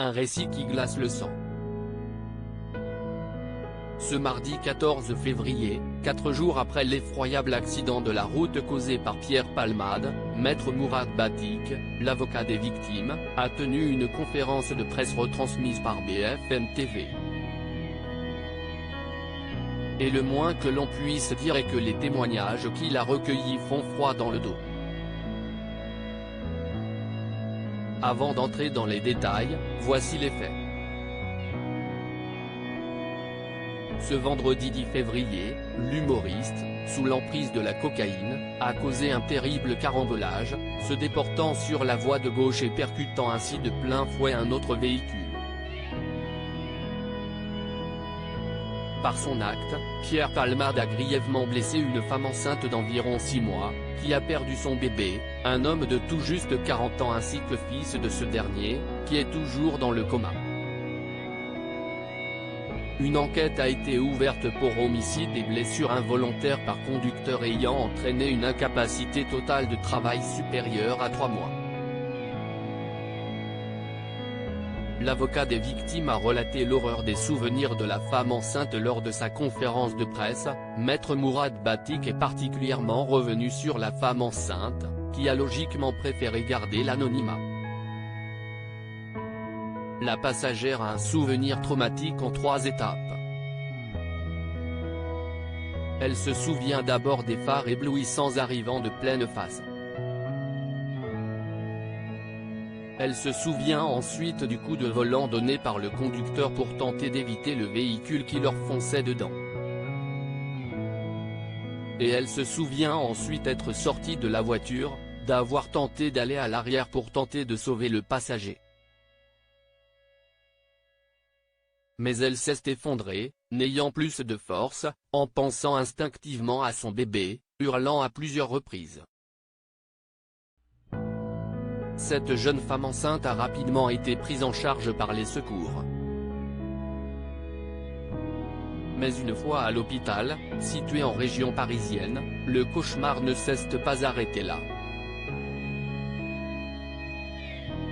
un récit qui glace le sang. Ce mardi 14 février, 4 jours après l'effroyable accident de la route causé par Pierre Palmade, Maître Mourad Batik, l'avocat des victimes, a tenu une conférence de presse retransmise par BFM TV. Et le moins que l'on puisse dire est que les témoignages qu'il a recueillis font froid dans le dos. Avant d'entrer dans les détails, voici les faits. Ce vendredi 10 février, l'humoriste, sous l'emprise de la cocaïne, a causé un terrible carambolage, se déportant sur la voie de gauche et percutant ainsi de plein fouet un autre véhicule. Par son acte, Pierre Palmade a grièvement blessé une femme enceinte d'environ 6 mois, qui a perdu son bébé, un homme de tout juste 40 ans ainsi que fils de ce dernier, qui est toujours dans le coma. Une enquête a été ouverte pour homicide et blessure involontaire par conducteur ayant entraîné une incapacité totale de travail supérieure à 3 mois. L'avocat des victimes a relaté l'horreur des souvenirs de la femme enceinte lors de sa conférence de presse. Maître Mourad Batik est particulièrement revenu sur la femme enceinte, qui a logiquement préféré garder l'anonymat. La passagère a un souvenir traumatique en 3 étapes. Elle se souvient d'abord des phares éblouissants arrivant de pleine face. Elle se souvient ensuite du coup de volant donné par le conducteur pour tenter d'éviter le véhicule qui leur fonçait dedans. Et elle se souvient ensuite être sortie de la voiture, d'avoir tenté d'aller à l'arrière pour tenter de sauver le passager. Mais elle s'est effondrée, n'ayant plus de force, en pensant instinctivement à son bébé, hurlant à plusieurs reprises. Cette jeune femme enceinte a rapidement été prise en charge par les secours. Mais une fois à l'hôpital, situé en région parisienne, le cauchemar ne s'est pas arrêté là.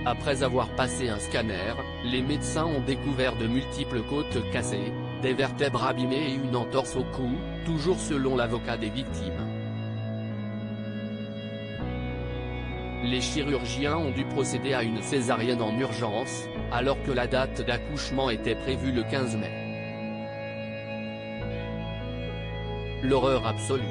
Après avoir passé un scanner, les médecins ont découvert de multiples côtes cassées, des vertèbres abîmées et une entorse au cou, toujours selon l'avocat des victimes. Les chirurgiens ont dû procéder à une césarienne en urgence, alors que la date d'accouchement était prévue le 15 mai. L'horreur absolue.